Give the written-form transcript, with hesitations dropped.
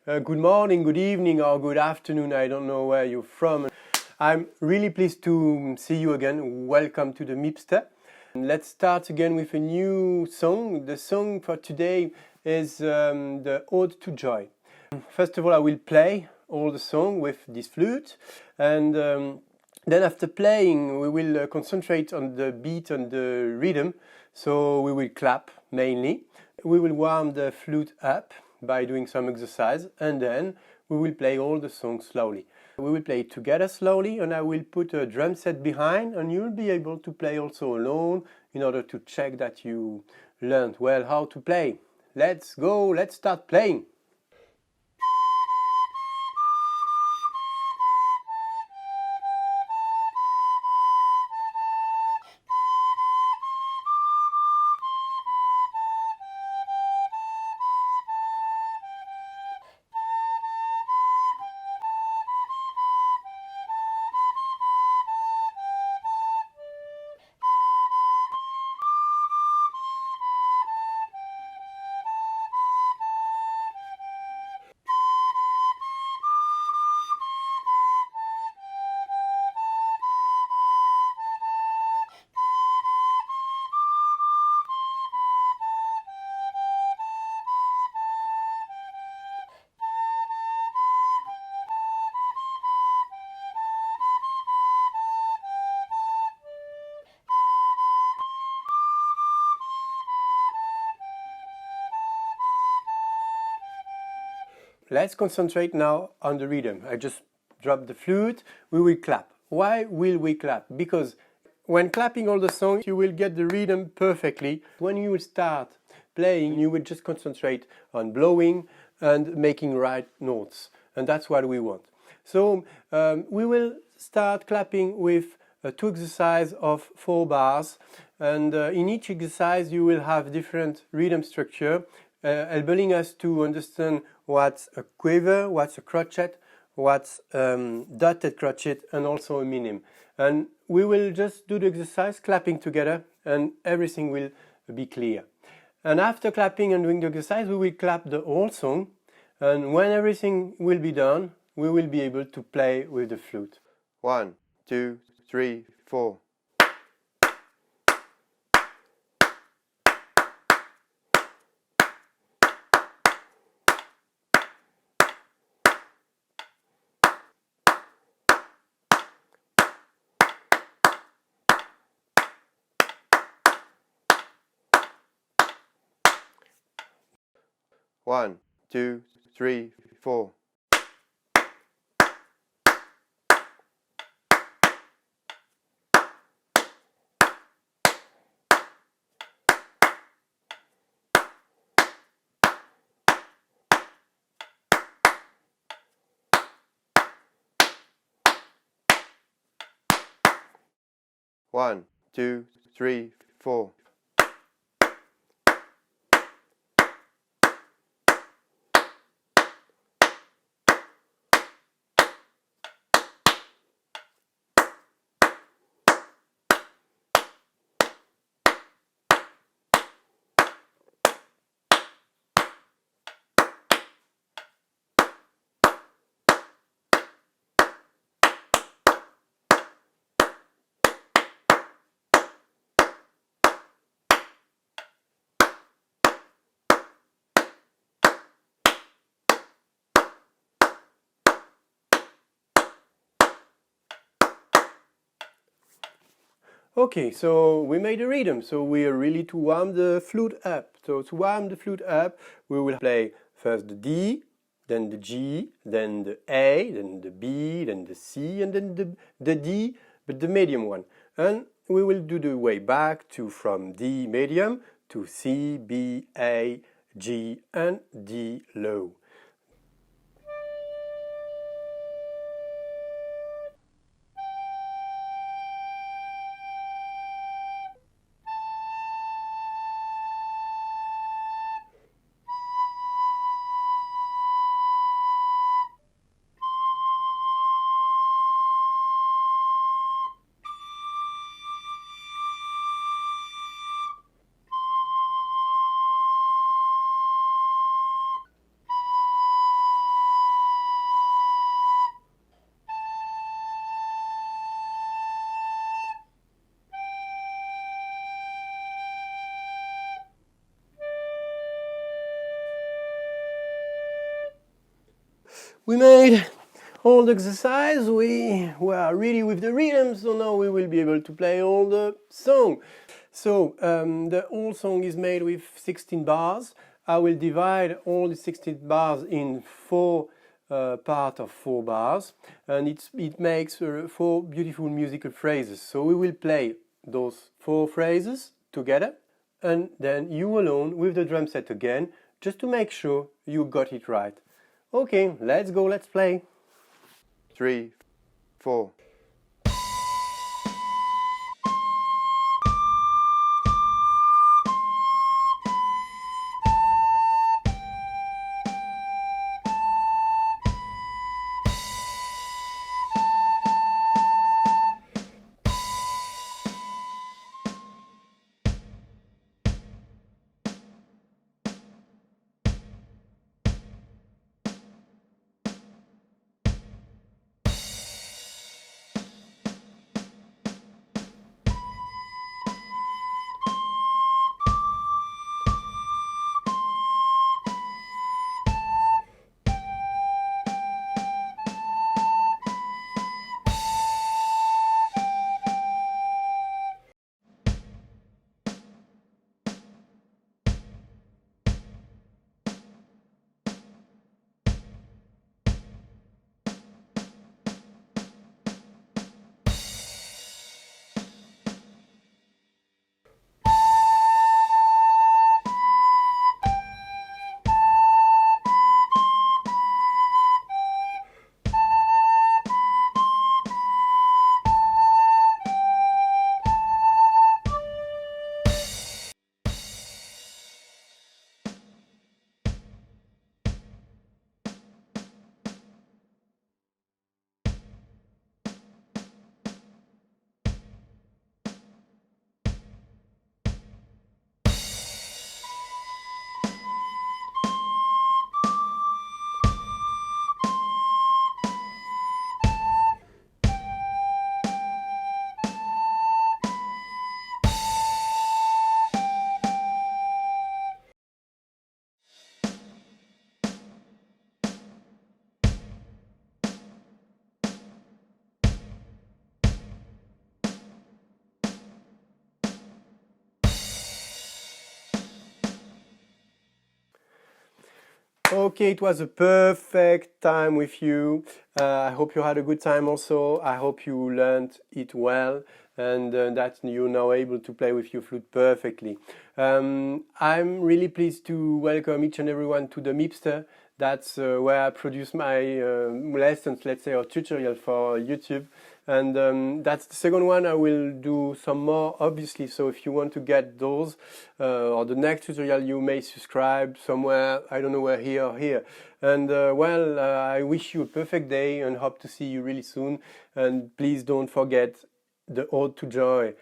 Good morning, good evening, or good afternoon. I don't know where you're from. I'm really pleased to see you again. Welcome to the Mipster. Let's start again with a new song. The song for today is the Ode to Joy. First of all, I will play all the song with this flute, and then after playing, we will concentrate on the beat and the rhythm. So we will clap mainly. We will warm the flute up by doing some exercise, and then we will play all the songs slowly. We will play it together slowly, and I will put a drum set behind, and you'll be able to play also alone in order to check that you learned well how to play. Let's go, let's start playing. Let's concentrate now on the rhythm. I just dropped the flute. We will clap. Why will we clap? Because when clapping all the songs, you will get the rhythm perfectly. When you will start playing, you will just concentrate on blowing and making right notes. And that's what we want. So we will start clapping with two exercises of 4 bars. And in each exercise, you will have different rhythm structure, helping us to understand what's a quiver, what's a crotchet, what's dotted crotchet, and also a minim. And we will just do the exercise clapping together, and everything will be clear. And after clapping and doing the exercise, we will clap the whole song, and when everything will be done, we will be able to play with the flute. 1, 2, 3, 4. 1, 2, 3, 4. 1, 2, 3, 4. Okay, so we made a rhythm, so we are really to warm the flute up. So to warm the flute up, we will play first the D, then the G, then the A, then the B, then the C, and then the D, but the medium one. And we will do the way back to from D medium to C, B, A, G, and D low. we made all the exercise, we were ready with the rhythm, so now we will be able to play all the song. So the whole song is made with 16 bars. I will divide all the 16 bars in four part of 4 bars, and it makes 4 beautiful musical phrases. So we will play those 4 phrases together, and then you alone with the drum set again, just to make sure you got it right. Okay, let's go, let's play. 3, 4. Okay, it was a perfect time with you. I hope you had a good time also. I hope you learned it well, and that you're now able to play with your flute perfectly. I'm really pleased to welcome each and everyone to the Mipster. That's where I produce my lessons, let's say, or tutorial for YouTube. And that's the second one. I will do some more, obviously. So if you want to get those or the next tutorial, you may subscribe somewhere, I don't know where, here or here. And I wish you a perfect day and hope to see you really soon. And please don't forget the Ode to Joy.